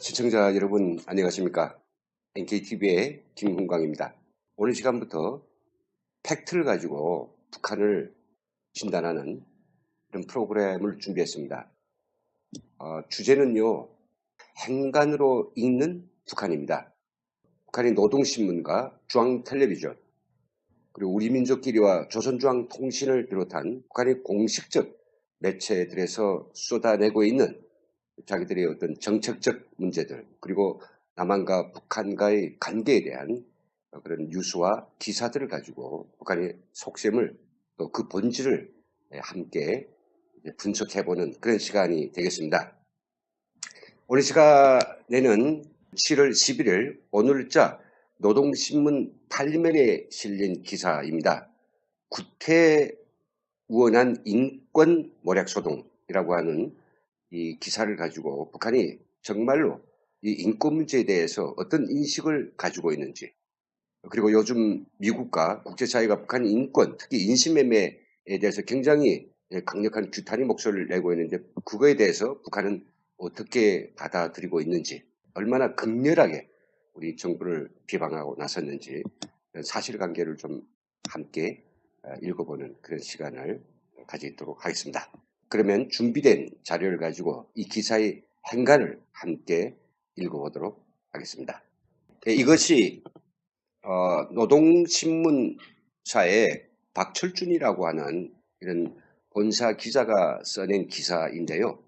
시청자 여러분 안녕하십니까? NKTV의 김훈광입니다. 오늘 시간부터 팩트를 가지고 북한을 진단하는 이런 프로그램을 준비했습니다. 주제는요, 행간으로 읽는 북한입니다. 북한의 노동신문과 중앙텔레비전, 그리고 우리민족끼리와 조선중앙통신을 비롯한 북한의 공식적 매체들에서 쏟아내고 있는 자기들의 어떤 정책적 문제들, 그리고 남한과 북한과의 관계에 대한 그런 뉴스와 기사들을 가지고 북한의 속셈을 또 그 본질을 함께 분석해보는 그런 시간이 되겠습니다. 오늘 시간에는 7월 11일 오늘자 노동신문 8면에 실린 기사입니다. 구태의원한 인권 모략소동이라고 하는 이 기사를 가지고 북한이 정말로 이 인권 문제에 대해서 어떤 인식을 가지고 있는지, 그리고 요즘 미국과 국제사회가 북한 인권, 특히 인신매매에 대해서 굉장히 강력한 규탄의 목소리를 내고 있는데, 그거에 대해서 북한은 어떻게 받아들이고 있는지, 얼마나 극렬하게 우리 정부를 비방하고 나섰는지 사실관계를 좀 함께 읽어보는 그런 시간을 가지도록 하겠습니다. 그러면 준비된 자료를 가지고 이 기사의 행간을 함께 읽어보도록 하겠습니다. 이것이 노동신문사의 박철준이라고 하는 이런 본사 기자가 써낸 기사인데요.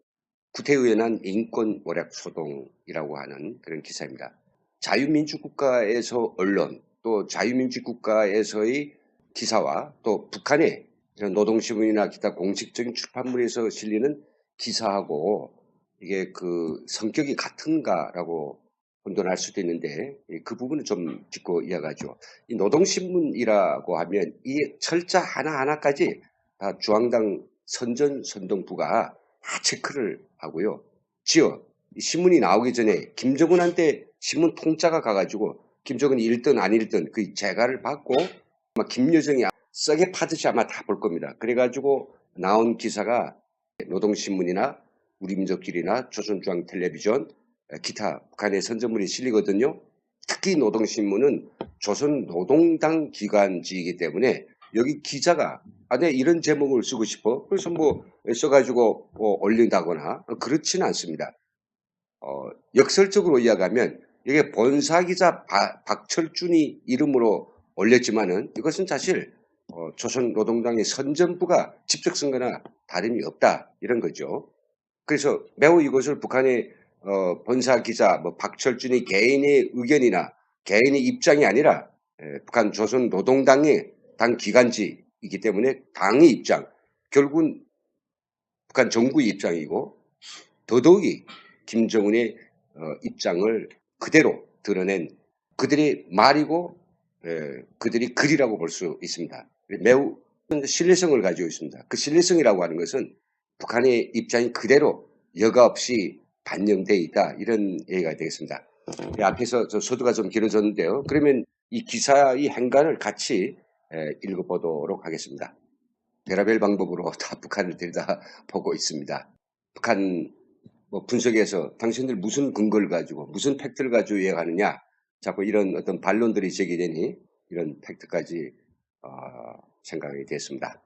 구태의연한 인권 모략 소동이라고 하는 그런 기사입니다. 자유민주국가에서 언론, 또 자유민주국가에서의 기사와 또 북한의 이런 노동신문이나 기타 공식적인 출판물에서 실리는 기사하고 이게 그 성격이 같은가라고 혼돈할 수도 있는데, 그 부분은 좀 짚고 이어가죠. 이 노동신문이라고 하면 이 철자 하나하나까지 다 중앙당 선전선동부가 다 체크를 하고요. 지어 신문이 나오기 전에 김정은한테 신문 통짜가 가가지고 김정은이 읽든 안 읽든 그 재가를 받고 아마 김여정이 썩에 파듯이 아마 다 볼 겁니다. 그래가지고 나온 기사가 노동신문이나 우리민족길이나 조선중앙텔레비전, 기타 북한의 선전물이 실리거든요. 특히 노동신문은 조선노동당 기관지이기 때문에 여기 기자가 네, 이런 제목을 쓰고 싶어. 그래서 뭐 써가지고 올린다거나 그렇지는 않습니다. 역설적으로 이야기하면 이게 본사기자 박철준이 이름으로 올렸지만은 이것은 사실 조선노동당의 선전부가 직접 쓴 거나 다름이 없다 이런 거죠. 그래서 매우 이것을 북한의 본사기자 뭐 박철준의 개인의 의견이나 개인의 입장이 아니라 북한 조선노동당의 당 기관지이기 때문에 당의 입장, 결국은 북한 정부의 입장이고 더더욱이 김정은의 입장을 그대로 드러낸 그들의 말이고 그들이 글이라고 볼 수 있습니다. 매우 신뢰성을 가지고 있습니다. 그 신뢰성이라고 하는 것은 북한의 입장이 그대로 여과 없이 반영되어 있다, 이런 얘기가 되겠습니다. 앞에서 저 소두가 좀 길어졌는데요. 그러면 이 기사의 행간을 같이 읽어보도록 하겠습니다. 별의별 방법으로 다 북한을 들여다보고 있습니다. 북한 분석에서 당신들 무슨 근거를 가지고 무슨 팩트를 가지고 이야기하느냐, 자꾸 이런 어떤 반론들이 제기되니 이런 팩트까지 생각이 됐습니다.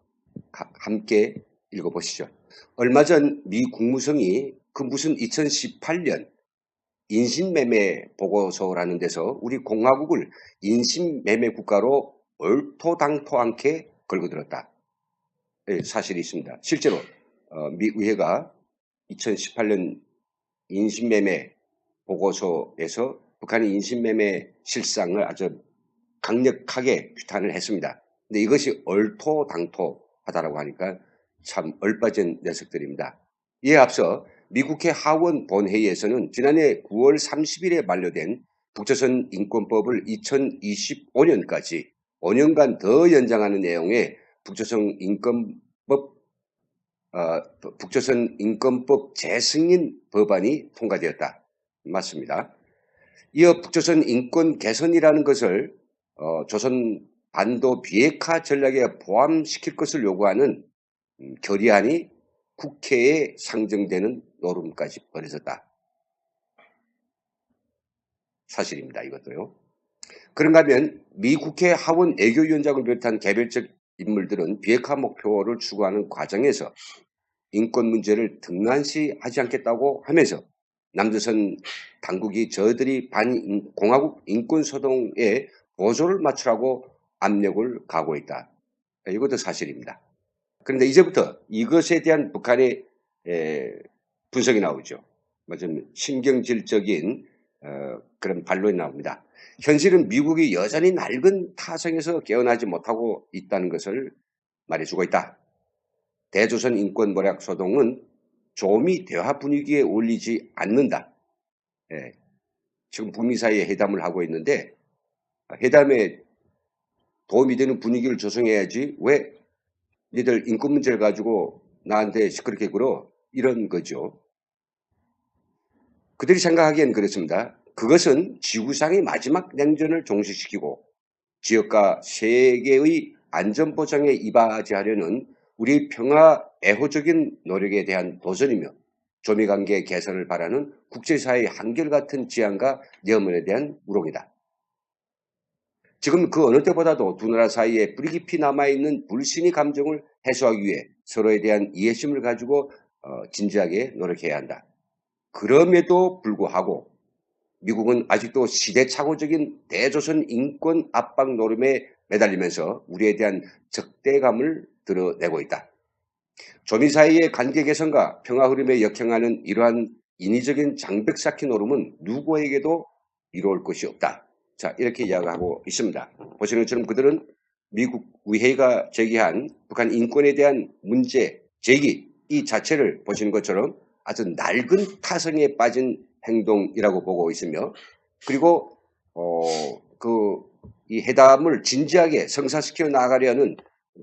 함께 읽어보시죠. 얼마 전 미 국무성이 그 무슨 2018년 인신매매 보고서라는 데서 우리 공화국을 인신매매 국가로 얼토당토 않게 걸고들었다. 사실이 있습니다. 실제로 미 의회가 2018년 인신매매 보고서에서 북한의 인신매매 실상을 아주 강력하게 규탄을 했습니다. 근데 이것이 얼토당토하다라고 하니까 참 얼빠진 녀석들입니다. 이에 앞서 미국의 하원 본회의에서는 지난해 9월 30일에 만료된 북조선 인권법을 2025년까지 5년간 더 연장하는 내용의 북조선 인권법 재승인 법안이 통과되었다. 맞습니다. 이어 북조선 인권 개선이라는 것을 조선 반도 비핵화 전략에 포함시킬 것을 요구하는 결의안이 국회에 상정되는 노름까지 벌어졌다. 사실입니다. 이것도요. 그런가 하면 미 국회 하원 애교위원장을 비롯한 개별적 인물들은 비핵화 목표를 추구하는 과정에서 인권 문제를 등한시하지 않겠다고 하면서 남조선 당국이 저들이 반공화국 인권소동에 보조를 맞추라고 압력을 가하고 있다. 이것도 사실입니다. 그런데 이제부터 이것에 대한 북한의 분석이 나오죠. 좀 신경질적인 그런 반론이 나옵니다. 현실은 미국이 여전히 낡은 타성에서 깨어나지 못하고 있다는 것을 말해주고 있다. 대조선 인권 모략 소동은 조미 대화 분위기에 어울리지 않는다. 지금 북미 사이에 회담을 하고 있는데 회담에 도움이 되는 분위기를 조성해야지 왜 니들 인권 문제를 가지고 나한테 시끄럽게 굴어? 이런 거죠. 그들이 생각하기엔 그렇습니다. 그것은 지구상의 마지막 냉전을 종식시키고 지역과 세계의 안전보장에 이바지하려는 우리 평화 애호적인 노력에 대한 도전이며 조미관계 개선을 바라는 국제사회의 한결같은 지향과 염원에 대한 우롱이다. 지금 그 어느 때보다도 두 나라 사이에 뿌리 깊이 남아있는 불신의 감정을 해소하기 위해 서로에 대한 이해심을 가지고 진지하게 노력해야 한다. 그럼에도 불구하고 미국은 아직도 시대착오적인 대조선 인권 압박 노름에 매달리면서 우리에 대한 적대감을 드러내고 있다. 조미 사이의 관계 개선과 평화 흐름에 역행하는 이러한 인위적인 장벽 쌓기 노름은 누구에게도 이루어질 것이 없다. 자, 이렇게 이야기하고 있습니다. 보시는 것처럼 그들은 미국 의회가 제기한 북한 인권에 대한 문제 제기 이 자체를 보시는 것처럼 아주 낡은 타성에 빠진 행동이라고 보고 있으며 그리고 이 회담을 진지하게 성사시켜 나가려는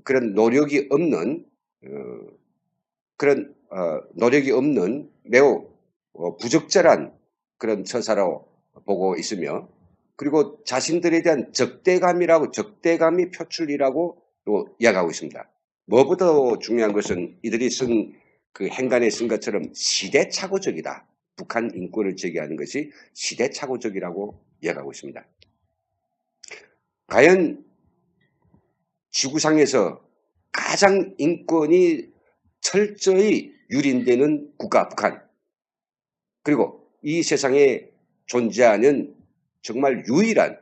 그런 노력이 없는 매우 부적절한 그런 처사로 보고 있으며 그리고 자신들에 대한 적대감이 표출이라고 또 이야기하고 있습니다. 무엇보다 중요한 것은 이들이 쓴 그 행간에 쓴 것처럼 시대착오적이다. 북한 인권을 제기하는 것이 시대착오적이라고 이야기하고 있습니다. 과연 지구상에서 가장 인권이 철저히 유린되는 국가 북한 그리고 이 세상에 존재하는 정말 유일한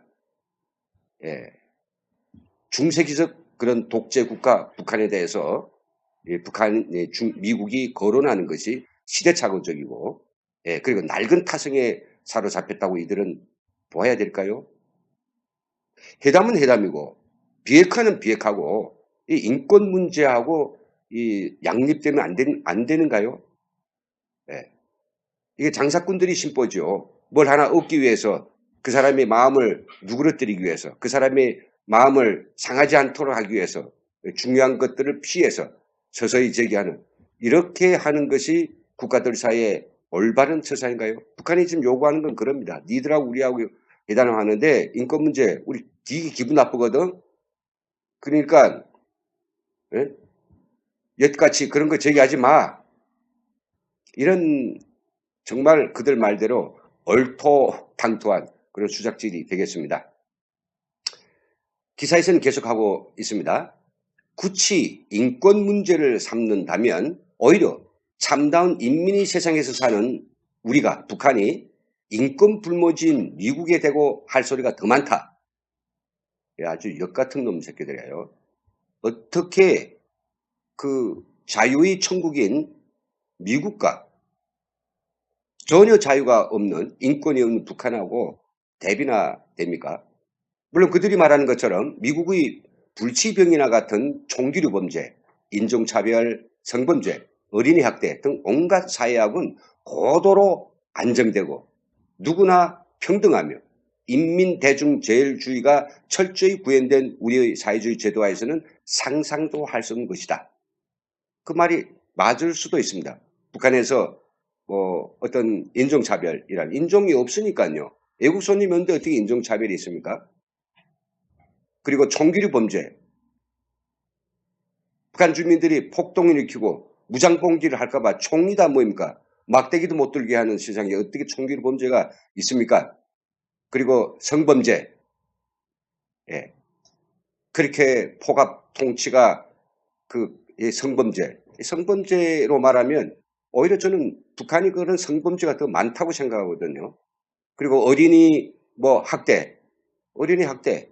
중세기적 그런 독재 국가 북한에 대해서 미국이 거론하는 것이 시대착오적이고 그리고 낡은 타성에 사로잡혔다고 이들은 보아야 될까요? 회담은 회담이고 비핵화는 비핵화고 이 인권 문제하고 이 양립되면 안 되는가요? 이게 장사꾼들이 심보죠. 뭘 하나 얻기 위해서 그 사람의 마음을 누그러뜨리기 위해서 그 사람의 마음을 상하지 않도록 하기 위해서 중요한 것들을 피해서 서서히 제기하는 이렇게 하는 것이 국가들 사이에 올바른 처사인가요? 북한이 지금 요구하는 건 그럽니다. 니들하고 우리하고 회담을 하는데 인권 문제 우리 되게 기분 나쁘거든. 그러니까 여태같이 그런 거 제기하지 마. 이런 정말 그들 말대로 얼토당토한 그런 수작질이 되겠습니다. 기사에서는 계속하고 있습니다. 굳이 인권 문제를 삼는다면 오히려 참다운 인민이 세상에서 사는 우리가 북한이 인권 불모지인 미국에 대고 할 소리가 더 많다. 아주 역같은 놈 새끼들이에요. 어떻게 그 자유의 천국인 미국과 전혀 자유가 없는 인권이 없는 북한하고 대비나 됩니까? 물론 그들이 말하는 것처럼 미국의 불치병이나 같은 총기류 범죄, 인종차별, 성범죄, 어린이 학대 등 온갖 사회학은 고도로 안정되고 누구나 평등하며 인민대중제일주의가 철저히 구현된 우리의 사회주의 제도화에서는 상상도 할 수 없는 것이다. 그 말이 맞을 수도 있습니다. 북한에서 어떤 인종차별이란 인종이 없으니까요. 외국 손님이 오는데 어떻게 인종차별이 있습니까? 그리고 총기류 범죄. 북한 주민들이 폭동을 일으키고 무장봉기를 할까봐 총이다 뭐입니까? 막대기도 못 들게 하는 세상에 어떻게 총기류 범죄가 있습니까? 그리고 성범죄, 예. 그렇게 포갑 통치가 이 성범죄로 말하면 오히려 저는 북한이 그런 성범죄가 더 많다고 생각하거든요. 그리고 어린이 학대, 어린이 학대,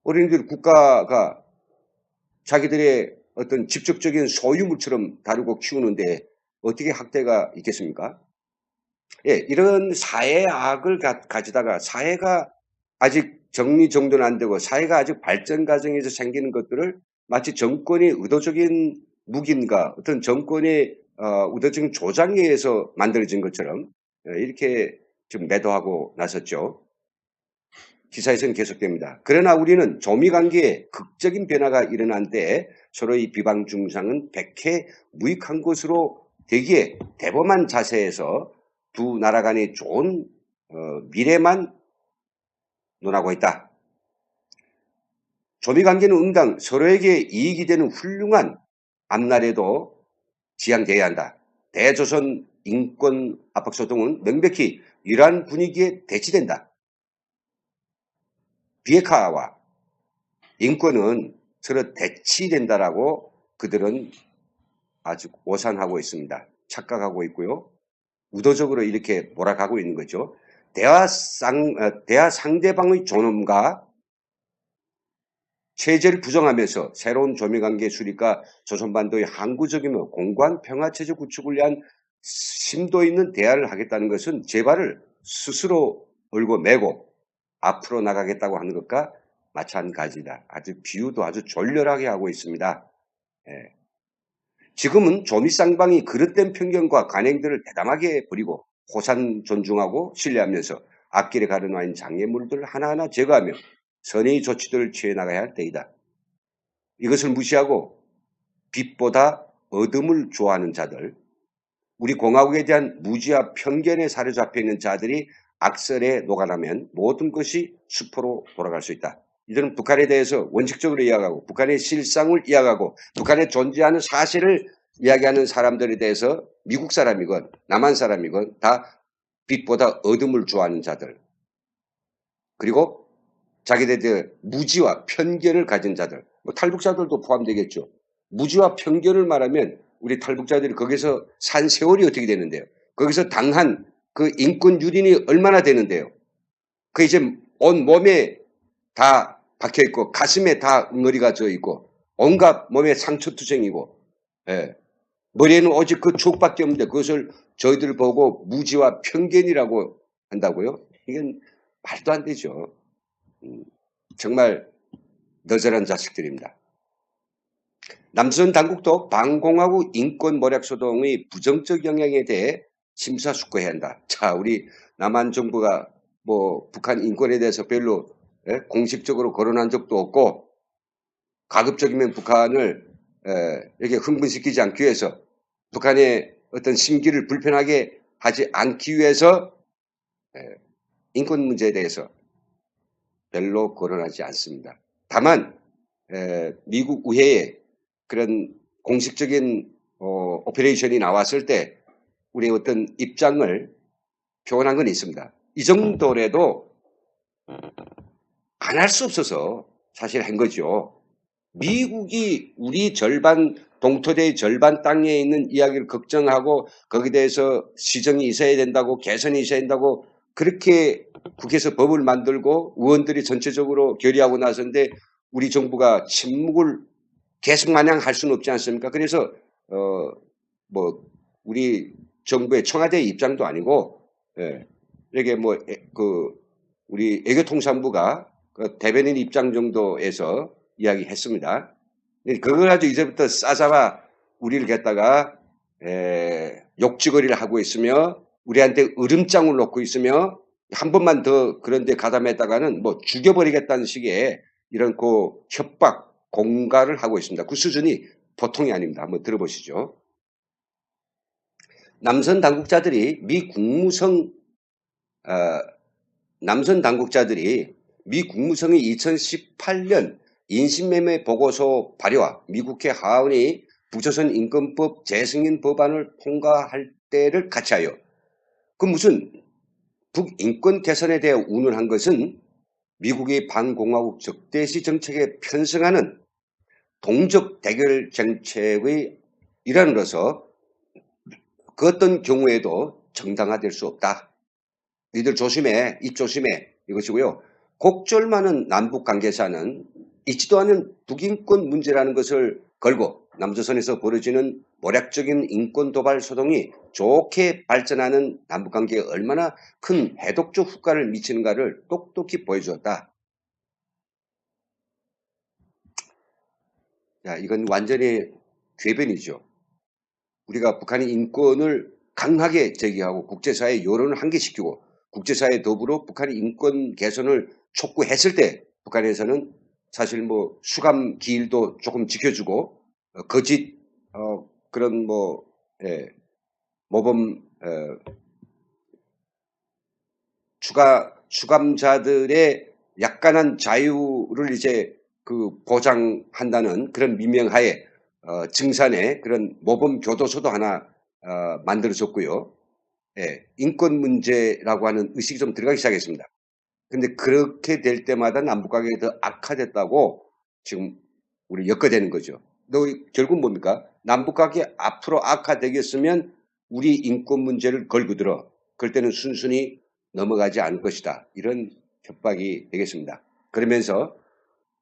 어린이들 국가가 자기들의 어떤 직접적인 소유물처럼 다루고 키우는데 어떻게 학대가 있겠습니까? 예, 이런 사회악을 가지다가 사회가 아직 정리정돈 안 되고 사회가 아직 발전 과정에서 생기는 것들을 마치 정권이 의도적인 묵인과 어떤 정권의 의도적인 조장에 의해서 만들어진 것처럼 이렇게 좀 매도하고 나섰죠. 기사에서는 계속됩니다. 그러나 우리는 조미관계에 극적인 변화가 일어난 때 서로의 비방 중상은 백해 무익한 것으로 되기에 대범한 자세에서 두 나라 간의 좋은 미래만 논하고 있다. 조미관계는 응당 서로에게 이익이 되는 훌륭한 앞날에도 지향되어야 한다. 대조선 인권 압박소동은 명백히 이러한 분위기에 대치된다. 비핵화와 인권은 서로 대치된다라고 그들은 아주 오산하고 있습니다. 착각하고 있고요. 의도적으로 이렇게 몰아가고 있는 거죠. 대화 상대방의 존엄과 체제를 부정하면서 새로운 조미관계 수립과 조선반도의 항구적이며 공고한 평화체제 구축을 위한 심도 있는 대화를 하겠다는 것은 제발을 스스로 얼고 매고 앞으로 나가겠다고 하는 것과 마찬가지다. 아주 비유도 아주 졸렬하게 하고 있습니다. 예. 지금은 조미쌍방이 그릇된 편견과 관행들을 대담하게 버리고 호산 존중하고 신뢰하면서 앞길에 가려놓은 있는 장애물들을 하나하나 제거하며 선의의 조치들을 취해 나가야 할 때이다. 이것을 무시하고 빛보다 어둠을 좋아하는 자들, 우리 공화국에 대한 무지와 편견에 사로잡혀 있는 자들이 악설에 녹아나면 모든 것이 수포로 돌아갈 수 있다. 이들은 북한에 대해서 원칙적으로 이야기하고 북한의 실상을 이야기하고 북한에 존재하는 사실을 이야기하는 사람들에 대해서 미국 사람이건 남한 사람이건 다 빛보다 어둠을 좋아하는 자들, 그리고 자기들의 무지와 편견을 가진 자들, 탈북자들도 포함되겠죠. 무지와 편견을 말하면 우리 탈북자들이 거기서 산 세월이 어떻게 되는데요? 거기서 당한 그 인권 유린이 얼마나 되는데요? 그 이제 온 몸에 다 박혀 있고 가슴에 다 응어리가 져 있고 온갖 몸에 상처투쟁이고, 예. 머리에는 오직 그 족밖에 없는데 그것을 저희들 보고 무지와 편견이라고 한다고요? 이건 말도 안 되죠. 정말 너절한 자식들입니다. 남선 당국도 반공화국 인권 모략 소동의 부정적 영향에 대해 심사숙고해야 한다. 자, 우리 남한 정부가 북한 인권에 대해서 별로 공식적으로 거론한 적도 없고 가급적이면 북한을 이렇게 흥분시키지 않기 위해서 북한의 어떤 심기를 불편하게 하지 않기 위해서 인권 문제에 대해서 별로 거론하지 않습니다. 다만 미국 의회에 그런 공식적인 오퍼레이션이 나왔을 때 우리의 어떤 입장을 표현한 건 있습니다. 이 정도라도 안 할 수 없어서 사실 한 거죠. 미국이 우리 절반 동토대의 절반 땅에 있는 이야기를 걱정하고 거기에 대해서 시정이 있어야 된다고 개선이 있어야 된다고 그렇게 국회에서 법을 만들고 의원들이 전체적으로 결의하고 나섰는데 우리 정부가 침묵을 계속 마냥 할 수는 없지 않습니까? 그래서 우리 정부의 청와대 입장도 아니고 이렇게 우리 외교통상부가 그 대변인 입장 정도에서 이야기했습니다. 그걸 가지고 이제부터 싸잡아 우리를 갖다가 욕지거리를 하고 있으며 우리한테 으름장을 놓고 있으며 한 번만 더 그런데 가담했다가는 죽여버리겠다는 식의 이런 협박 공갈을 하고 있습니다. 그 수준이 보통이 아닙니다. 한번 들어보시죠. 남선 당국자들이 미 국무성의 2018년 인신매매 보고서 발의와 미국회 하원이 북조선 인권법 재승인 법안을 통과할 때를 같이하여 그 무슨 북인권 개선에 대해 운운한 것은 미국의 반공화국 적대시 정책에 편승하는 동적 대결 정책의 일환으로서 그 어떤 경우에도 정당화될 수 없다. 니들 조심해, 입 조심해 이것이고요. 곡절 많은 남북 관계사는 있지도 않은 북인권 문제라는 것을 걸고 남조선에서 벌어지는 모략적인 인권 도발 소동이 좋게 발전하는 남북관계에 얼마나 큰 해독적 효과를 미치는가를 똑똑히 보여주었다. 야, 이건 완전히 궤변이죠. 우리가 북한의 인권을 강하게 제기하고 국제사회 여론을 환기시키고 국제사회 더불어 북한의 인권 개선을 촉구했을 때 북한에서는 사실 뭐 수감 기일도 조금 지켜주고 거짓 그런 뭐 모범 수감자들의 약간한 자유를 이제 그 보장한다는 그런 미명하에 증산의 그런 모범 교도소도 하나 만들어졌고요. 인권 문제라고 하는 의식이 좀 들어가기 시작했습니다. 근데 그렇게 될 때마다 남북관계가 더 악화됐다고 지금 우리 엮어대는 거죠. 결국 뭡니까? 남북관계 앞으로 악화되겠으면 우리 인권 문제를 걸고 들어. 그럴 때는 순순히 넘어가지 않을 것이다. 이런 협박이 되겠습니다. 그러면서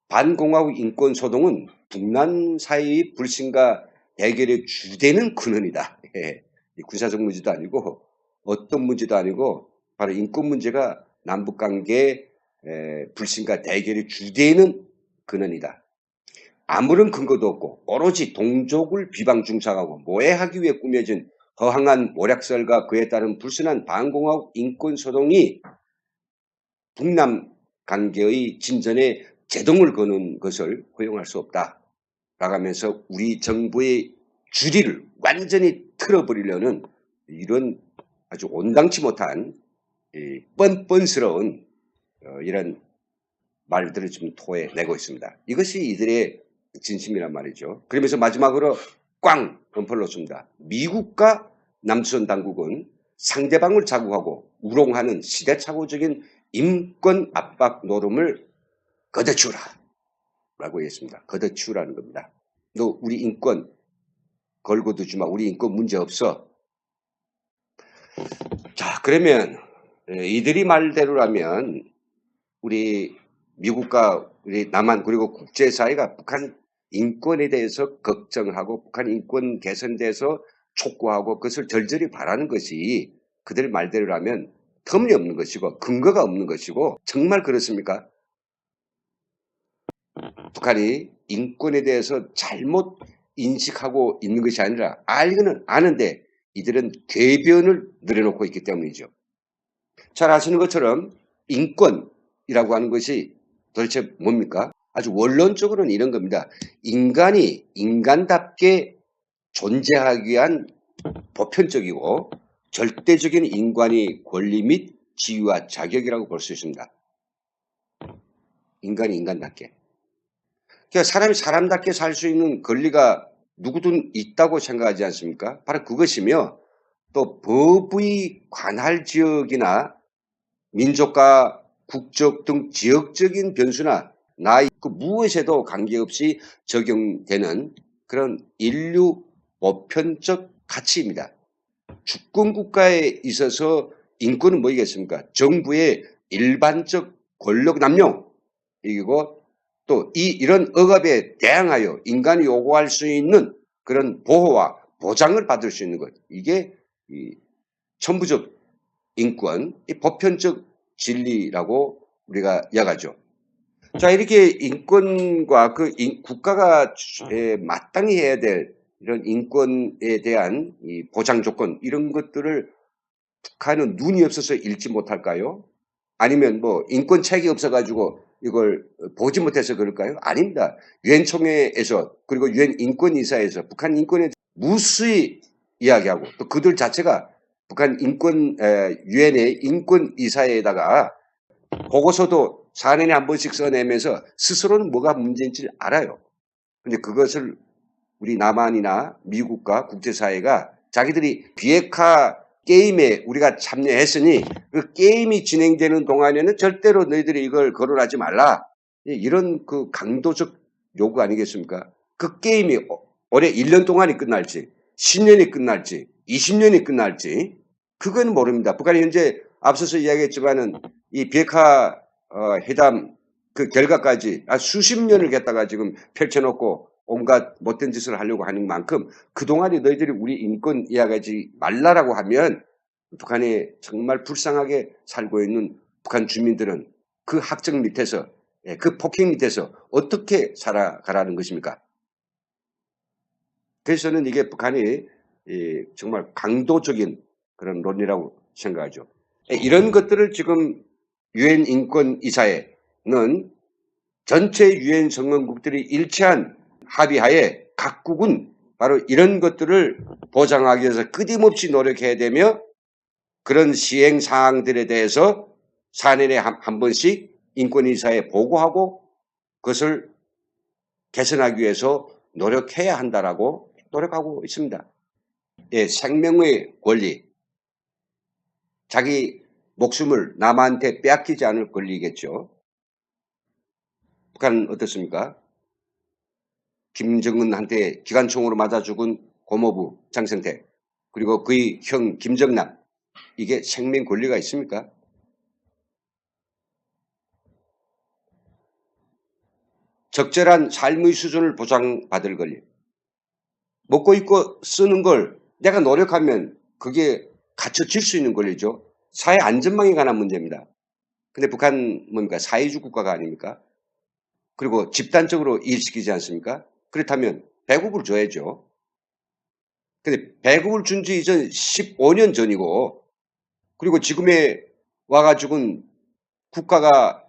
반공화국 인권 소동은 북남 사이의 불신과 대결의 주되는 근원이다. 군사적 문제도 아니고 어떤 문제도 아니고 바로 인권 문제가 남북관계 불신과 대결의 주되는 근원이다. 아무런 근거도 없고 오로지 동족을 비방중상하고 모해하기 위해 꾸며진 허황한 모략설과 그에 따른 불순한 반공화국 인권소동이 북남 관계의 진전에 제동을 거는 것을 허용할 수 없다. 라가면서 우리 정부의 주리를 완전히 틀어버리려는 이런 아주 온당치 못한 뻔뻔스러운 이런 말들을 지금 토해내고 있습니다. 이것이 이들의 진심이란 말이죠. 그러면서 마지막으로 꽝 엄포를 놓습니다. 미국과 남조선 당국은 상대방을 자극하고 우롱하는 시대착오적인 인권 압박 노름을 걷어치우라 라고 했습니다. 걷어치우라는 겁니다. 너 우리 인권 걸고 두지 마. 우리 인권 문제 없어. 자, 그러면 이들이 말대로라면 우리 미국과 우리 남한 그리고 국제사회가 북한 인권에 대해서 걱정하고 북한 인권 개선에 대해서 촉구하고 그것을 절절히 바라는 것이 그들 말대로라면 터무니없는 것이고 근거가 없는 것이고 정말 그렇습니까? 북한이 인권에 대해서 잘못 인식하고 있는 것이 아니라 알기는 아는데 이들은 궤변을 늘어놓고 있기 때문이죠. 잘 아시는 것처럼 인권이라고 하는 것이 도대체 뭡니까? 아주 원론적으로는 이런 겁니다. 인간이 인간답게 존재하기 위한 보편적이고 절대적인 인간의 권리 및 지위와 자격이라고 볼 수 있습니다. 인간이 인간답게. 그러니까 사람이 사람답게 살 수 있는 권리가 누구든 있다고 생각하지 않습니까? 바로 그것이며 또 법의 관할 지역이나 민족과 국적 등 지역적인 변수나 나이 그 무엇에도 관계없이 적용되는 그런 인류 보편적 가치입니다. 주권 국가에 있어서 인권은 뭐이겠습니까? 정부의 일반적 권력 남용 이고 또 이런 억압에 대항하여 인간이 요구할 수 있는 그런 보호와 보장을 받을 수 있는 것. 이게 이 천부적 인권, 이 보편적 진리라고 우리가 이야기하죠. 자, 이렇게 인권과 국가가 마땅히 해야 될 이런 인권에 대한 이 보장 조건 이런 것들을 북한은 눈이 없어서 읽지 못할까요? 아니면 뭐 인권책이 없어가지고 이걸 보지 못해서 그럴까요? 아닙니다. 유엔 총회에서 그리고 유엔 인권이사에서 북한 인권에 무수히 이야기하고 또 그들 자체가 북한 유엔의 인권이사에다가 보고서도 4년에 한 번씩 써내면서 스스로는 뭐가 문제인지 알아요. 근데 그것을 우리 남한이나 미국과 국제사회가 자기들이 비핵화 게임에 우리가 참여했으니 그 게임이 진행되는 동안에는 절대로 너희들이 이걸 거론하지 말라. 이런 그 강도적 요구 아니겠습니까? 그 게임이 올해 1년 동안이 끝날지 10년이 끝날지 20년이 끝날지 그건 모릅니다. 북한이 현재 앞서서 이야기했지만은 이 비핵화 회담 그 결과까지 수십 년을 갖다가 지금 펼쳐놓고 온갖 못된 짓을 하려고 하는 만큼 그동안에 너희들이 우리 인권 이야기하지 말라라고 하면 북한에 정말 불쌍하게 살고 있는 북한 주민들은 그 학적 밑에서 그 폭행 밑에서 어떻게 살아가라는 것입니까? 그래서 저는 이게 북한이 정말 강도적인 그런 논리라고 생각하죠. 이런 것들을 지금 유엔 인권이사회는 전체 유엔 성원국들이 일치한 합의하에 각국은 바로 이런 것들을 보장하기 위해서 끊임없이 노력해야 되며 그런 시행 사항들에 대해서 4년에 한 번씩 인권이사에 보고하고 그것을 개선하기 위해서 노력해야 한다라고 노력하고 있습니다. 예, 생명의 권리, 자기 목숨을 남한테 빼앗기지 않을 권리겠죠. 북한은 어떻습니까? 김정은한테 기관총으로 맞아 죽은 고모부 장성택 그리고 그의 형 김정남 이게 생명 권리가 있습니까? 적절한 삶의 수준을 보장받을 권리. 먹고 입고 쓰는 걸 내가 노력하면 그게 갖춰질 수 있는 권리죠. 사회 안전망에 관한 문제입니다. 근데 북한 뭡니까? 사회주의 국가가 아닙니까? 그리고 집단적으로 일시키지 않습니까? 그렇다면 배급을 줘야죠. 근데 배급을 준 지 이전 15년 전이고 그리고 지금에 와가지고는 국가가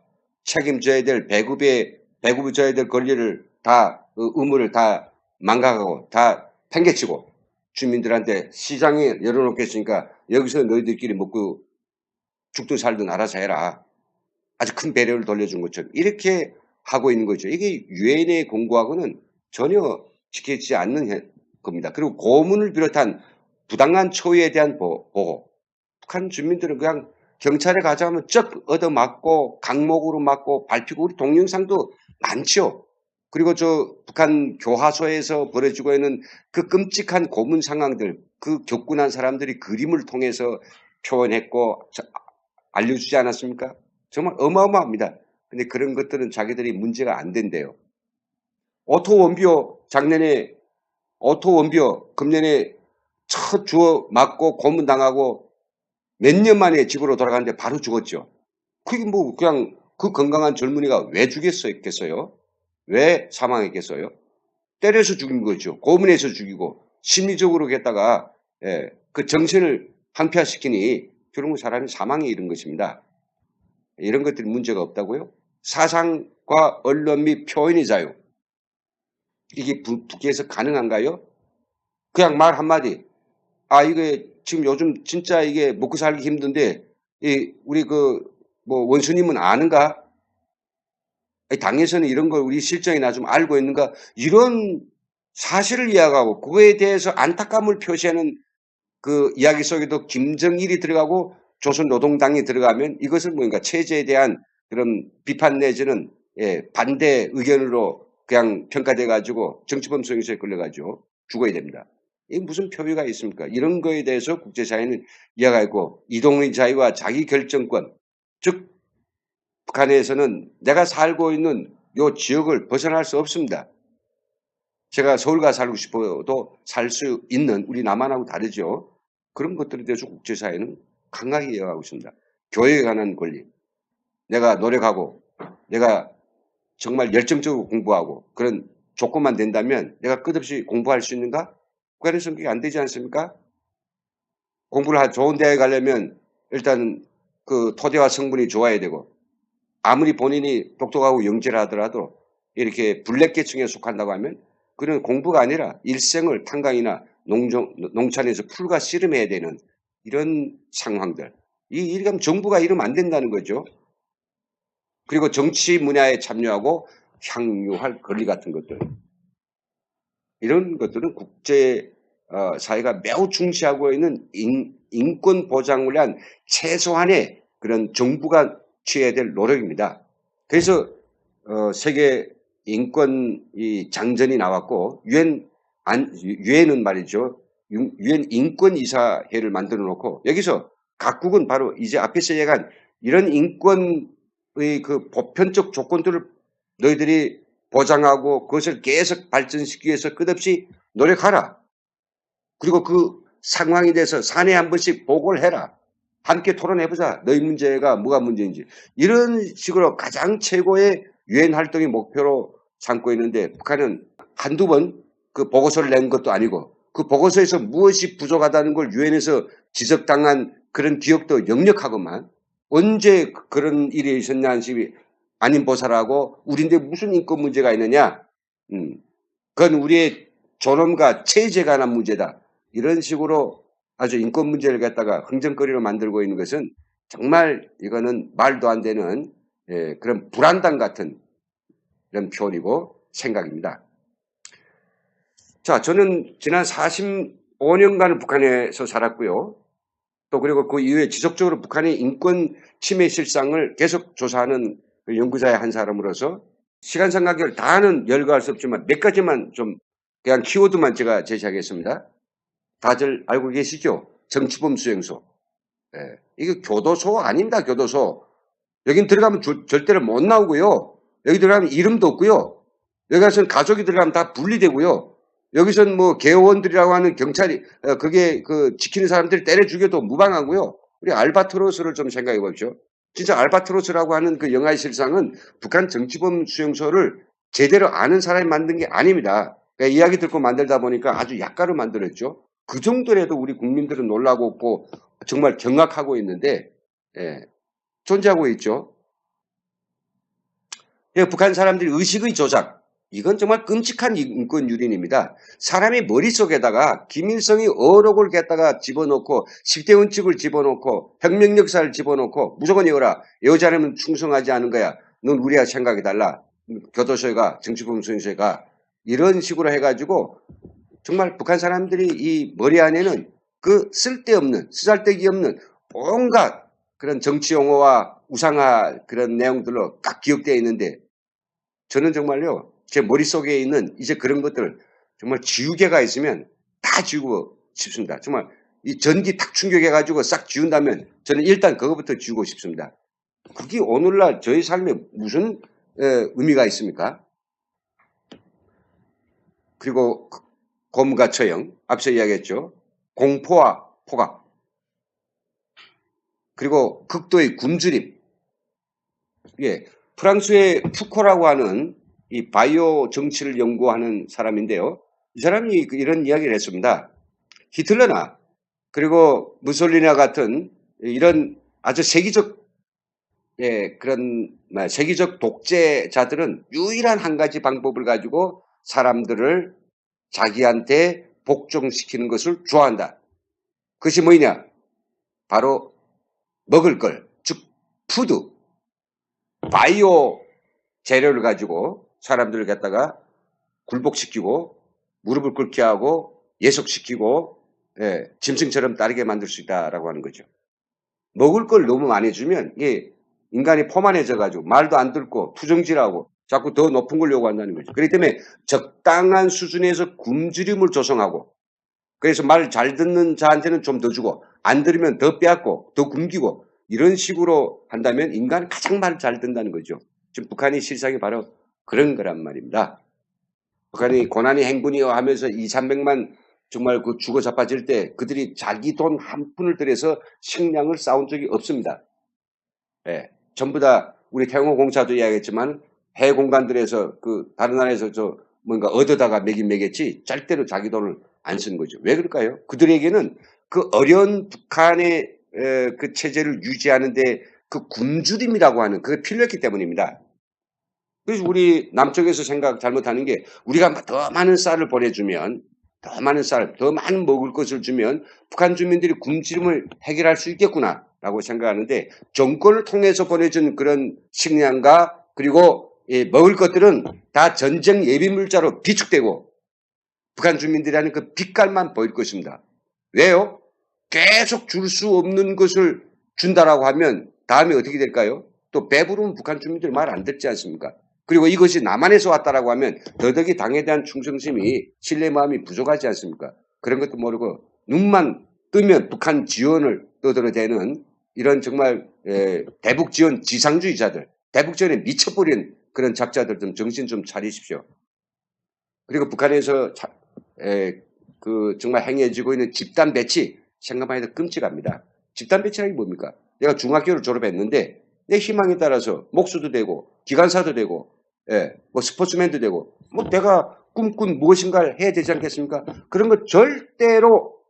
책임져야 될 배급을 줘야 될 권리를 다 의무를 다 망각하고 다 팽개치고 주민들한테 시장에 열어놓겠으니까 여기서 너희들끼리 먹고 죽든 살든 알아서 해라. 아주 큰 배려를 돌려준 것처럼 이렇게 하고 있는 거죠. 이게 유엔의 공고하고는 전혀 지켜지지 않는 겁니다. 그리고 고문을 비롯한 부당한 처우에 대한 보호. 북한 주민들은 그냥 경찰에 가자면 쩍 얻어맞고 강목으로 맞고 밟히고 우리 동영상도 많죠. 그리고 저 북한 교화소에서 벌어지고 있는 그 끔찍한 고문 상황들 그 겪고 사람들이 그림을 통해서 표현했고 알려주지 않았습니까? 정말 어마어마합니다. 근데 그런 것들은 자기들이 문제가 안 된대요. 오토 원비호 작년에 오토 원비호 금년에 첫 주워 맞고 고문당하고 몇 년 만에 집으로 돌아가는데 바로 죽었죠. 그게 뭐 그냥 그 건강한 젊은이가 왜 죽겠어요? 왜 사망했겠어요? 때려서 죽인 거죠. 고문해서 죽이고 심리적으로 했다가 그 정신을 항폐화시키니 결국 사람이 사망에 이른 것입니다. 이런 것들이 문제가 없다고요? 사상과 언론 및 표현의 자유 이게 북에서 가능한가요? 그냥 말 한마디 이게 지금 요즘 진짜 이게 먹고 살기 힘든데 우리 뭐 원수님은 아는가? 당에서는 이런 걸 우리 실정이나 좀 알고 있는가? 이런 사실을 이야기하고 그거에 대해서 안타까움을 표시하는 그 이야기 속에도 김정일이 들어가고 조선노동당이 들어가면 이것은 뭔가 체제에 대한 그런 비판 내지는 반대 의견으로 그냥 평가돼 가지고 정치범 소행소에 걸려가지고 죽어야 됩니다. 이게 무슨 표비가 있습니까? 이런 거에 대해서 국제사회는 이야기하고 이동의 자유와 자기결정권 즉 북한에서는 내가 살고 있는 이 지역을 벗어날 수 없습니다. 제가 서울 가서 살고 싶어도 살 수 있는 우리 남한하고 다르죠. 그런 것들에 대해서 국제사회는 강하게 이야기하고 있습니다. 교육에 관한 권리. 내가 노력하고 내가 정말 열정적으로 공부하고 그런 조건만 된다면 내가 끝없이 공부할 수 있는가? 북한에서는 그게 안 되지 않습니까? 공부를 좋은 대학에 가려면 일단 그 토대와 성분이 좋아야 되고 아무리 본인이 똑똑하고 영재를 하더라도 이렇게 블랙계층에 속한다고 하면 그런 공부가 아니라 일생을 탄광이나 농촌에서 풀과 씨름해야 되는 이런 상황들. 이러면 정부가 이러면 안 된다는 거죠. 그리고 정치 분야에 참여하고 향유할 권리 같은 것들. 이런 것들은 국제 사회가 매우 중시하고 있는 인권 보장을 위한 최소한의 그런 정부가 취해야 될 노력입니다. 그래서 세계 인권 이 장전이 나왔고 유엔은 말이죠. 유엔 인권이사회를 만들어 놓고 여기서 각국은 바로 이제 앞에서 얘기한 이런 인권의 그 보편적 조건들을 너희들이 보장하고 그것을 계속 발전시키기 위해서 끝없이 노력하라. 그리고 그 상황에 대해서 사내에 한 번씩 보고를 해라. 함께 토론해보자. 너희 문제가 뭐가 문제인지. 이런 식으로 가장 최고의 유엔 활동의 목표로 삼고 있는데 북한은 한두 번 그 보고서를 낸 것도 아니고 그 보고서에서 무엇이 부족하다는 걸 유엔에서 지적당한 그런 기억도 역력하고만 언제 그런 일이 있었냐는 식이 아닌 보살하고 우리인데 무슨 인권 문제가 있느냐. 그건 우리의 존엄과 체제에 관한 문제다. 이런 식으로 아주 인권 문제를 갖다가 흥정거리로 만들고 있는 것은 정말 이거는 말도 안 되는 그런 불안당 같은 이런 표현이고 생각입니다. 자, 저는 지난 45년간 북한에서 살았고요. 또 그리고 그 이후에 지속적으로 북한의 인권 침해 실상을 계속 조사하는 연구자의 한 사람으로서 시간상 관계를 다는 열거할 수 없지만 몇 가지만 좀 그냥 키워드만 제가 제시하겠습니다. 다들 알고 계시죠? 정치범 수용소. 이게 교도소 아닙니다. 교도소. 여긴 들어가면 절대로 못 나오고요. 여기 들어가면 이름도 없고요. 여기 가서는 가족이 들어가면 다 분리되고요. 여기서는 뭐 개원들이라고 하는 경찰이 그게 그 지키는 사람들이 때려 죽여도 무방하고요. 우리 알바트로스를 좀 생각해 보십시오. 진짜 알바트로스라고 하는 그 영화의 실상은 북한 정치범 수용소를 제대로 아는 사람이 만든 게 아닙니다. 그러니까 이야기 듣고 만들다 보니까 아주 약가로 만들었죠. 그 정도라도 우리 국민들은 놀라고 있고 정말 경악하고 있는데 존재하고 있죠. 북한 사람들이 의식의 조작, 이건 정말 끔찍한 인권 유린입니다. 사람의 머릿속에다가 김일성이 어록을 갖다가 집어넣고 10대 원칙을 집어넣고 혁명 역사를 집어넣고 무조건 외워라. 외우지 않으면 충성하지 않은 거야. 넌 우리와 생각이 달라. 교도소에 가, 정치범 수용소에 가. 이런 식으로 해가지고 정말 북한 사람들이 이 머리 안에는 그 쓸데없는 쓰잘데기 없는 온갖 그런 정치 용어와 우상화 그런 내용들로 딱 기억되어 있는데 저는 정말요 제 머릿속에 있는 이제 그런 것들 정말 지우개가 있으면 다 지우고 싶습니다. 정말 이 전기 탁 충격해가지고 싹 지운다면 저는 일단 그거부터 지우고 싶습니다. 그게 오늘날 저희 삶에 무슨 의미가 있습니까? 그리고 고문과 처형, 앞서 이야기했죠. 공포와 포갑, 그리고 극도의 굶주림. 프랑스의 푸코라고 하는 이 바이오 정치를 연구하는 사람인데요. 이 사람이 이런 이야기를 했습니다. 히틀러나 그리고 무솔리니와 같은 이런 아주 세계적 그런 세계적 독재자들은 유일한 한 가지 방법을 가지고 사람들을 자기한테 복종시키는 것을 좋아한다. 그것이 뭐냐? 바로 먹을 걸, 즉 푸드, 바이오 재료를 가지고 사람들을 갖다가 굴복시키고 무릎을 꿇게 하고 예속시키고 짐승처럼 따르게 만들 수 있다라고 하는 거죠. 먹을 걸 너무 많이 주면 이게 인간이 포만해져 가지고 말도 안 듣고 투정질하고 자꾸 더 높은 걸 요구한다는 거죠. 그렇기 때문에 적당한 수준에서 굶주림을 조성하고 그래서 말 잘 듣는 자한테는 좀 더 주고 안 들으면 더 빼앗고 더 굶기고 이런 식으로 한다면 인간은 가장 말 잘 듣는다는 거죠. 지금 북한이 실상이 바로 그런 거란 말입니다. 북한이 고난이 행군이요 하면서 2, 300만 정말 그 죽어 자빠질 때 그들이 자기 돈 한 푼을 들여서 식량을 쌓은 적이 없습니다. 전부 다 우리 태영호 공사도 이야기했지만 해외 공간들에서 그 다른 나라에서 저 뭔가 얻어다가 먹긴 먹였지 절대로 자기 돈을 안 쓰는 거죠. 왜 그럴까요? 그들에게는 그 어려운 북한의 그 체제를 유지하는데 그 굶주림이라고 하는 그게 필요했기 때문입니다. 그래서 우리 남쪽에서 생각 잘못하는 게 우리가 더 많은 쌀을 보내주면 더 많은 쌀, 더 많은 먹을 것을 주면 북한 주민들이 굶주림을 해결할 수 있겠구나라고 생각하는데 정권을 통해서 보내준 그런 식량과 그리고 먹을 것들은 다 전쟁 예비물자로 비축되고 북한 주민들이 하는 그 빛깔만 보일 것입니다. 왜요? 계속 줄 수 없는 것을 준다라고 하면 다음에 어떻게 될까요? 또 배부르면 북한 주민들 말 안 듣지 않습니까? 그리고 이것이 남한에서 왔다라고 하면 더더욱이 당에 대한 충성심이 신뢰 마음이 부족하지 않습니까? 그런 것도 모르고 눈만 뜨면 북한 지원을 떠들어대는 이런 정말 대북 지원 지상주의자들, 대북 지원에 미쳐버린 그런 작자들 좀 정신 좀 차리십시오. 그리고 북한에서 정말 행해지고 있는 집단 배치 생각만 해도 끔찍합니다. 집단 배치라는 게 뭡니까? 내가 중학교를 졸업했는데 내 희망에 따라서 목수도 되고 기관사도 되고 뭐 스포츠맨도 되고 뭐 내가 꿈꾼 무엇인가를 해야 되지 않겠습니까? 그런 거 절대로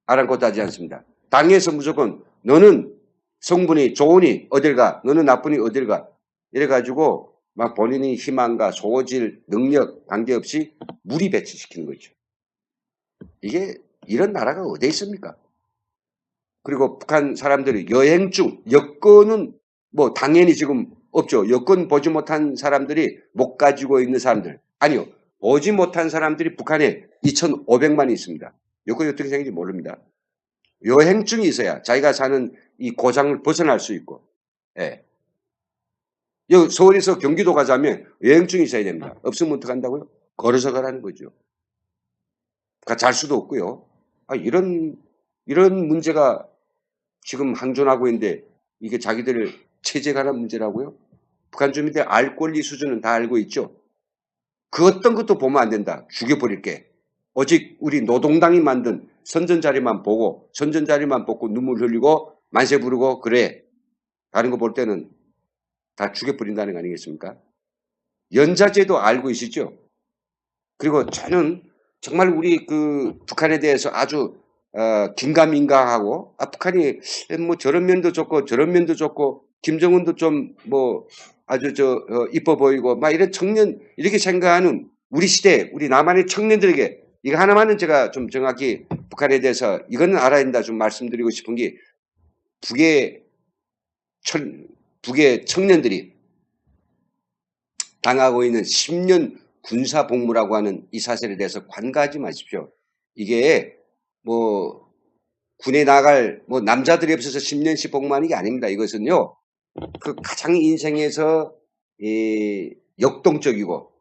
아랑곳하지 않습니다. 당에서 무조건 너는 성분이 좋으니 어딜 가, 너는 나쁘니 어딜 가 이래가지고 막 본인의 희망과 소질, 능력 관계없이 무리 배치시키는 거죠. 이게 이런 나라가 어디에 있습니까? 그리고 북한 사람들이 여행 중 여권은 뭐 당연히 지금 없죠. 여권 보지 못한 사람들이 못 가지고 있는 사람들. 아니요. 보지 못한 사람들이 북한에 2,500만이 있습니다. 여권이 어떻게 생긴지 모릅니다. 여행증이 있어야 자기가 사는 이 고장을 벗어날 수 있고. 예. 여기 서울에서 경기도 가자면 여행증이 있어야 됩니다. 없으면 어떡한다고요? 걸어서 가라는 거죠. 그러니까 잘 수도 없고요. 이런 문제가 지금 항존하고 있는데 이게 자기들 체제 관한 문제라고요? 북한 주민들 알 권리 수준은 다 알고 있죠. 그 어떤 것도 보면 안 된다. 죽여버릴게. 오직 우리 노동당이 만든 선전자리만 보고 선전자리만 보고 눈물 흘리고 만세 부르고 그래. 다른 거 볼 때는 다 죽여버린다는 거 아니겠습니까? 연좌제도 알고 있으죠. 그리고 저는 정말 우리 그 북한에 대해서 아주 긴가민가하고 북한이 뭐 저런 면도 좋고 저런 면도 좋고 김정은도 좀 뭐 아주 이뻐 보이고 막 이런 청년 이렇게 생각하는 우리 시대 우리 남한의 청년들에게 이거 하나만은 제가 좀 정확히 북한에 대해서 이거는 알아야 된다 좀 말씀드리고 싶은 게 북의 청년들이 당하고 있는 10년 군사 복무라고 하는 이 사실에 대해서 관가하지 마십시오. 이게 뭐 군에 나갈 뭐 남자들이 없어서 10년씩 복무하는 게 아닙니다. 이것은요. 그 가장 인생에서 역동적이고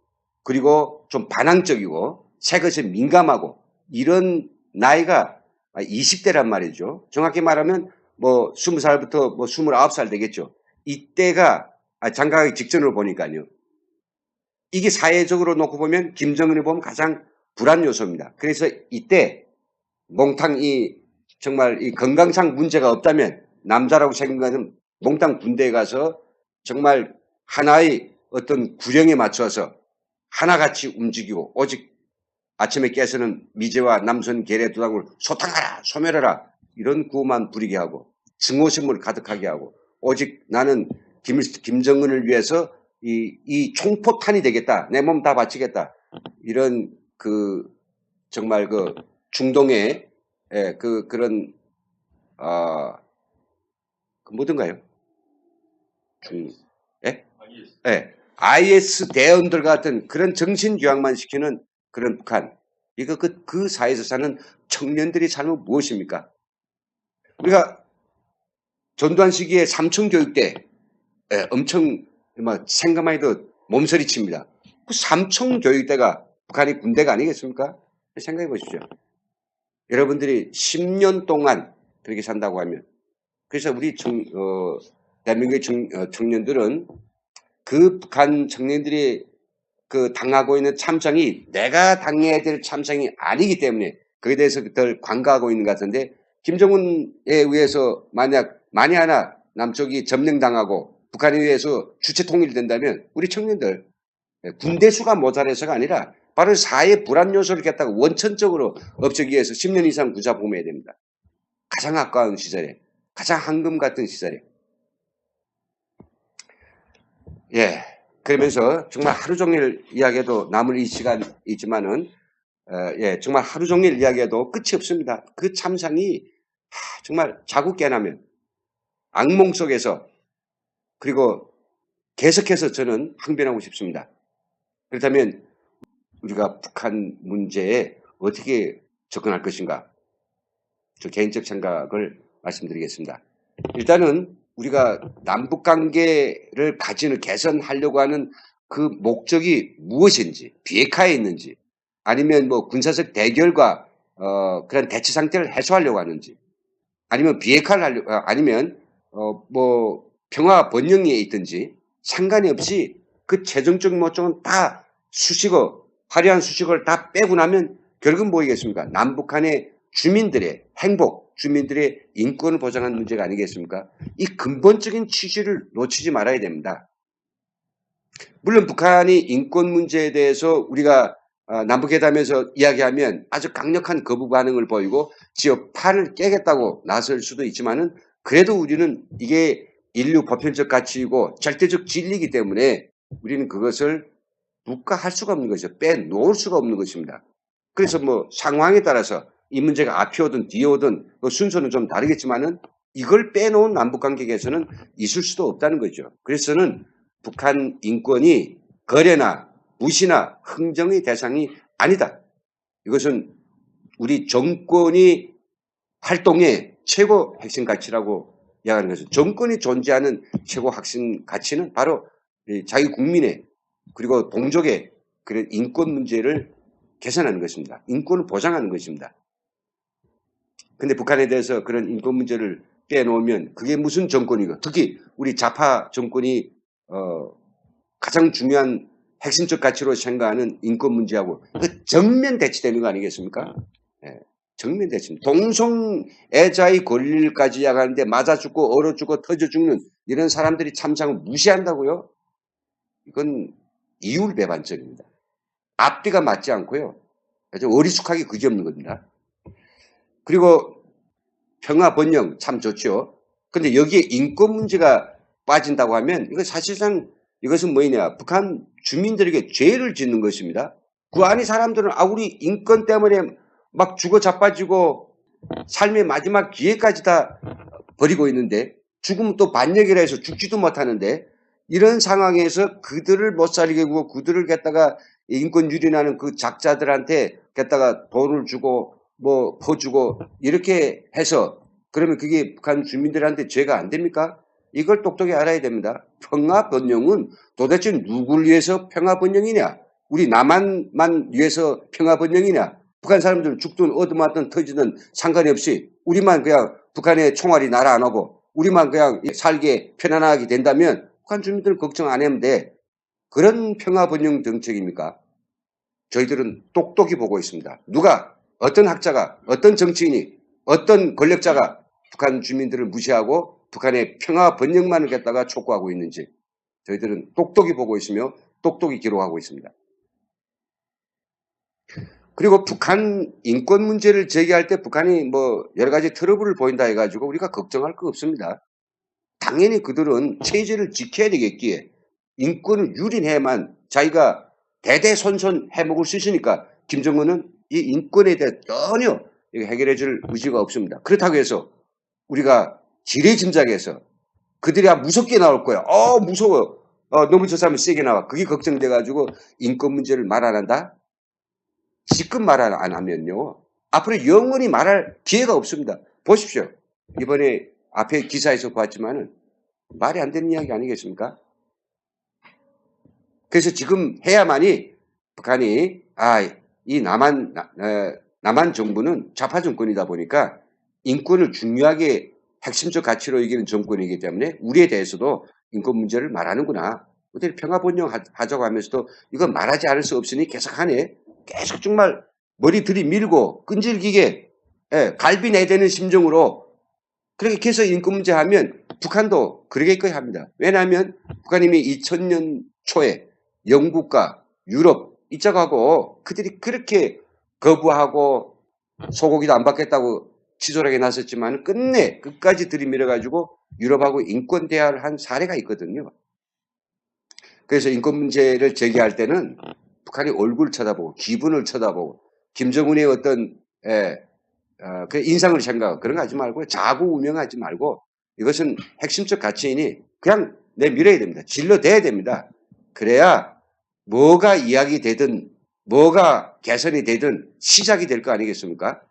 그리고 좀 반항적이고 새 것에 민감하고 이런 나이가 20대란 말이죠. 정확히 말하면 뭐 20살부터 뭐 29살 되겠죠. 이때가 장가가기 직전으로 보니까요. 이게 사회적으로 놓고 보면 김정은이 보면 가장 불안 요소입니다. 그래서 이때 몽탕 정말 이 건강상 문제가 없다면 남자라고 생각하는 몽땅 군대에 가서 정말 하나의 어떤 구령에 맞춰서 하나같이 움직이고 오직 아침에 깨서는 미제와 남선 계례 두당을 소탕하라 소멸하라 이런 구호만 부리게 하고 증오심을 가득하게 하고 오직 나는 김정은을 위해서 이 총포탄이 되겠다. 내 몸 다 바치겠다. 이런 정말 중동의 그런 뭐든가요? IS 대원들 같은 그런 정신교양만 시키는 그런 북한. 이거 그 사회에서 사는 청년들이 삶은 무엇입니까? 우리가 전두환 시기에 삼청교육대 엄청 생각만 해도 몸서리 칩니다. 그 삼청교육대가 북한의 군대가 아니겠습니까? 생각해 보십시오. 여러분들이 10년 동안 그렇게 산다고 하면 그래서 우리 대한민국의 청년들은 그 북한 청년들이 당하고 있는 참상이 내가 당해야 될 참상이 아니기 때문에 그에 대해서 덜 관가하고 있는 것 같은데 김정은에 의해서 만약 만에 하나 남쪽이 점령당하고 북한에 의해서 주체 통일된다면 우리 청년들 군대 수가 모자라서가 아니라 바로 사회 불안 요소를 갖다가 원천적으로 없애기 위해서 10년 이상 군사 복무해야 됩니다. 가장 아까운 시절에 가장 황금 같은 시절에 그러면서 정말 하루 종일 이야기해도 남을 이 시간 있지만은 정말 하루 종일 이야기해도 끝이 없습니다. 그 참상이 정말 자꾸 깨나면 악몽 속에서 그리고 계속해서 저는 항변하고 싶습니다. 그렇다면 우리가 북한 문제에 어떻게 접근할 것인가? 저 개인적 생각을 말씀드리겠습니다. 일단은 우리가 남북관계를 개선하려고 하는 그 목적이 무엇인지, 비핵화에 있는지, 아니면 뭐 군사적 대결과 그런 대치 상태를 해소하려고 하는지, 아니면 비핵화를 하려고, 아니면 뭐 평화 번영에 있든지 상관이 없이 그 최종적 목적은 다 수식어, 화려한 수식어를 다 빼고 나면 결국은 뭐이겠습니까? 남북한의 주민들의 행복, 주민들의 인권을 보장하는 문제가 아니겠습니까? 이 근본적인 취지를 놓치지 말아야 됩니다. 물론 북한이 인권 문제에 대해서 우리가 남북회담에서 이야기하면 아주 강력한 거부 반응을 보이고 지역 판을 깨겠다고 나설 수도 있지만은 그래도 우리는 이게 인류 보편적 가치이고 절대적 진리이기 때문에 우리는 그것을 묵과할 수가 없는 것이죠. 빼놓을 수가 없는 것입니다. 그래서 뭐 상황에 따라서 이 문제가 앞이 오든 뒤에 오든 그 순서는 좀 다르겠지만은 이걸 빼놓은 남북관계에서는 있을 수도 없다는 거죠. 그래서는 북한 인권이 거래나 무시나 흥정의 대상이 아니다. 이것은 우리 정권이 활동의 최고 핵심 가치라고 이야기하는 것은 정권이 존재하는 최고 핵심 가치는 바로 자기 국민의 그리고 동족의 그런 인권 문제를 개선하는 것입니다. 인권을 보장하는 것입니다. 근데 북한에 대해서 그런 인권 문제를 빼놓으면 그게 무슨 정권이고 특히 우리 좌파 정권이 가장 중요한 핵심적 가치로 생각하는 인권 문제하고 그 정면 대치되는 거 아니겠습니까? 네, 정면 대치. 동성애자의 권리까지 이야기하는데 맞아 죽고 얼어 죽고 터져 죽는 이런 사람들이 참상을 무시한다고요? 이건 이율배반적입니다. 앞뒤가 맞지 않고요. 아주 어리숙하게 그지없는 겁니다. 그리고 평화 번영 참 좋죠. 근데 여기에 인권 문제가 빠진다고 하면 이거 사실상 이것은 뭐냐 북한 주민들에게 죄를 짓는 것입니다. 그 안에 사람들은 우리 인권 때문에 막 죽어 자빠지고 삶의 마지막 기회까지 다 버리고 있는데 죽으면 또 반역이라 해서 죽지도 못하는데 이런 상황에서 그들을 못 살리게 하고 그들을 갖다가 인권 유린하는 그 작자들한테 갖다가 돈을 주고 뭐 퍼주고 이렇게 해서 그러면 그게 북한 주민들한테 죄가 안 됩니까? 이걸 똑똑히 알아야 됩니다. 평화 번영은 도대체 누굴 위해서 평화 번영이냐? 우리 남한만 위해서 평화 번영이냐? 북한 사람들은 죽든 얻어맞든 터지든 상관이 없이 우리만 그냥 북한에 총알이 날아 안 오고 우리만 그냥 살게 편안하게 된다면 북한 주민들은 걱정 안 하면 돼. 그런 평화 번영 정책입니까? 저희들은 똑똑히 보고 있습니다. 누가 어떤 학자가 어떤 정치인이 어떤 권력자가 북한 주민들을 무시하고 북한의 평화 번영만을 갖다가 촉구하고 있는지 저희들은 똑똑히 보고 있으며 똑똑히 기록하고 있습니다. 그리고 북한 인권 문제를 제기할 때 북한이 뭐 여러 가지 트러블을 보인다 해가지고 우리가 걱정할 거 없습니다. 당연히 그들은 체제를 지켜야 되겠기에 인권을 유린해야만 자기가 대대손손 해먹을 수 있으니까 김정은은 이 인권에 대해 전혀 해결해 줄 의지가 없습니다. 그렇다고 해서 우리가 지레짐작해서 그들이 무섭게 나올 거야. 무서워. 너무 저 사람이 세게 나와. 그게 걱정돼가지고 인권 문제를 말 안 한다? 지금 말 안 하면요. 앞으로 영원히 말할 기회가 없습니다. 보십시오. 이번에 앞에 기사에서 봤지만은 말이 안 되는 이야기 아니겠습니까? 그래서 지금 해야만이 북한이 이 남한 정부는 좌파 정권이다 보니까 인권을 중요하게 핵심적 가치로 여기는 정권이기 때문에 우리에 대해서도 인권 문제를 말하는구나. 어떻게 평화번영 하자고 하면서도 이건 말하지 않을 수 없으니 계속하네. 계속 정말 머리 들이밀고 끈질기게 갈비 내대는 심정으로 그렇게 계속 인권 문제 하면 북한도 그러겠거니 합니다. 왜냐하면 북한이 2000년 초에 영국과 유럽 이쪽하고 그들이 그렇게 거부하고 소고기도 안 받겠다고 치졸하게 나섰지만 끝내 끝까지 들이밀어가지고 유럽하고 인권 대화를 한 사례가 있거든요. 그래서 인권 문제를 제기할 때는 북한이 얼굴을 쳐다보고 기분을 쳐다보고 김정은의 어떤 그 인상을 생각하고 그런 거 하지 말고 자구우명하지 말고 이것은 핵심적 가치이니 그냥 내밀어야 됩니다. 질러대야 됩니다. 그래야 뭐가 이야기 되든 뭐가 개선이 되든 시작이 될 거 아니겠습니까?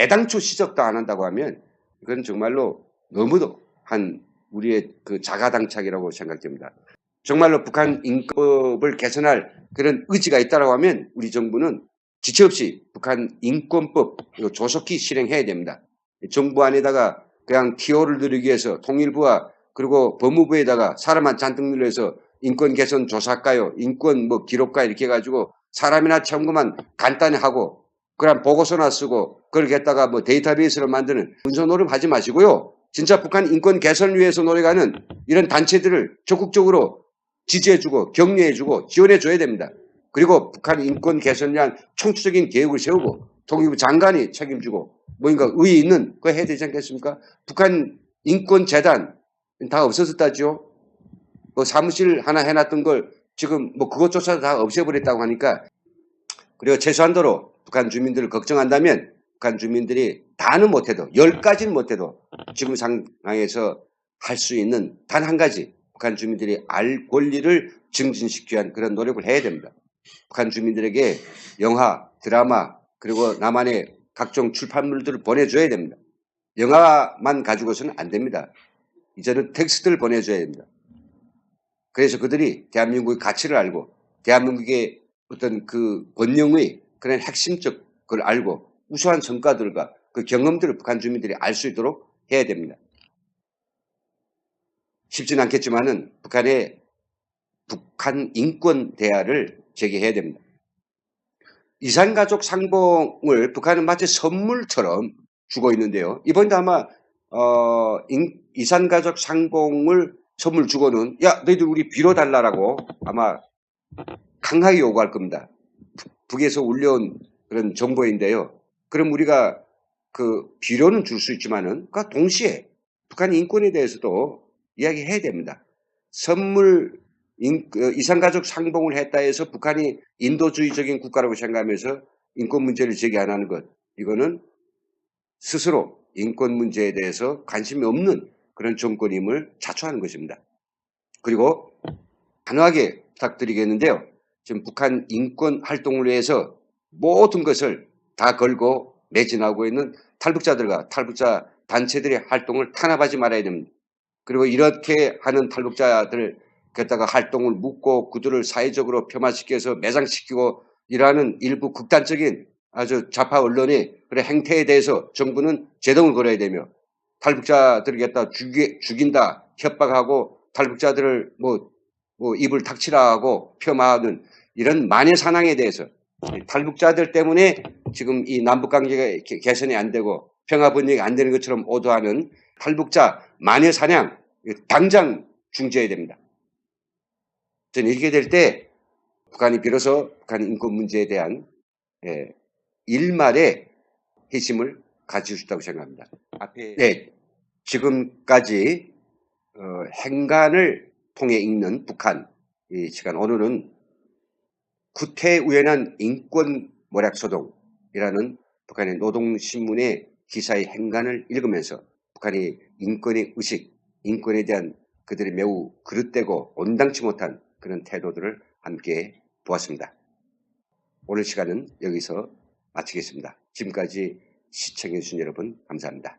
애당초 시적도 안 한다고 하면 이건 정말로 너무도 한 우리의 그 자가당착이라고 생각됩니다. 정말로 북한 인권법을 개선할 그런 의지가 있다고 하면 우리 정부는 지체 없이 북한 인권법 이거 조속히 실행해야 됩니다. 정부 안에다가 그냥 티오를 누리기 위해서 통일부와 그리고 법무부에다가 사람만 잔뜩 늘려서 인권 개선 조사할까요? 인권 뭐 기록가 이렇게 해가지고 사람이나 채운것만 간단히 하고 그런 보고서나 쓰고 그걸 갖다가 뭐 데이터베이스를 만드는 문서 노름 하지 마시고요. 진짜 북한 인권 개선을 위해서 노력하는 이런 단체들을 적극적으로 지지해주고 격려해주고 지원해줘야 됩니다. 그리고 북한 인권 개선을 위한 총체적인 계획을 세우고 통일부 장관이 책임지고 뭔가 의의 있는 거 해야 되지 않겠습니까? 북한 인권재단 다 없어졌다죠. 뭐 사무실 하나 해놨던 걸 지금 뭐 그것조차 다 없애버렸다고 하니까 그리고 최소한도로 북한 주민들을 걱정한다면 북한 주민들이 다는 못해도 10가지는 못해도 지금 상황에서 할 수 있는 단 한 가지 북한 주민들이 알 권리를 증진시키기 위한 그런 노력을 해야 됩니다. 북한 주민들에게 영화, 드라마 그리고 남한의 각종 출판물들을 보내줘야 됩니다. 영화만 가지고서는 안 됩니다. 이제는 텍스트를 보내줘야 됩니다. 그래서 그들이 대한민국의 가치를 알고 대한민국의 어떤 그 번영의 그런 핵심적 걸 알고 우수한 성과들과 그 경험들을 북한 주민들이 알 수 있도록 해야 됩니다. 쉽지는 않겠지만은 북한 인권 대화를 제기해야 됩니다. 이산가족 상봉을 북한은 마치 선물처럼 주고 있는데요. 이번에도 아마 이산가족 상봉을 선물 주고는 야 너희들 우리 비로 달라라고 아마 강하게 요구할 겁니다. 북에서 울려온 그런 정보인데요. 그럼 우리가 그 비료는 줄 수 있지만은 그 동시에 북한 인권에 대해서도 이야기해야 됩니다. 선물 이산가족 상봉을 했다 해서 북한이 인도주의적인 국가라고 생각하면서 인권 문제를 제기 안 하는 것 이거는 스스로 인권 문제에 대해서 관심이 없는 그런 정권임을 자초하는 것입니다. 그리고 단호하게 부탁드리겠는데요. 지금 북한 인권 활동을 위해서 모든 것을 다 걸고 매진하고 있는 탈북자들과 탈북자 단체들의 활동을 탄압하지 말아야 됩니다. 그리고 이렇게 하는 탈북자들 갖다가 활동을 묻고 그들을 사회적으로 폄하시켜서 매장시키고 일하는 일부 극단적인 아주 좌파 언론의 그런 행태에 대해서 정부는 제동을 걸어야 되며 탈북자들을 갖다 죽인다 협박하고 탈북자들을 뭐 입을 닥치라 하고 폄하하는 이런 만해 산항에 대해서 탈북자들 때문에 지금 이 남북관계가 개선이 안 되고 평화 번영이 안 되는 것처럼 오도하는 탈북자 만해 사냥 당장 중지해야 됩니다. 저는 이렇게 될 때 북한이 비로소 북한 인권 문제에 대한 일말의 회심을 가질 수 있다고 생각합니다. 네, 지금까지 행간을 통해 읽는 북한 이 시간 오늘은 구태우연한 인권 모략소동이라는 북한의 노동신문의 기사의 행간을 읽으면서 북한의 인권의 의식, 인권에 대한 그들의 매우 그릇되고 온당치 못한 그런 태도들을 함께 보았습니다. 오늘 시간은 여기서 마치겠습니다. 지금까지 시청해주신 여러분 감사합니다.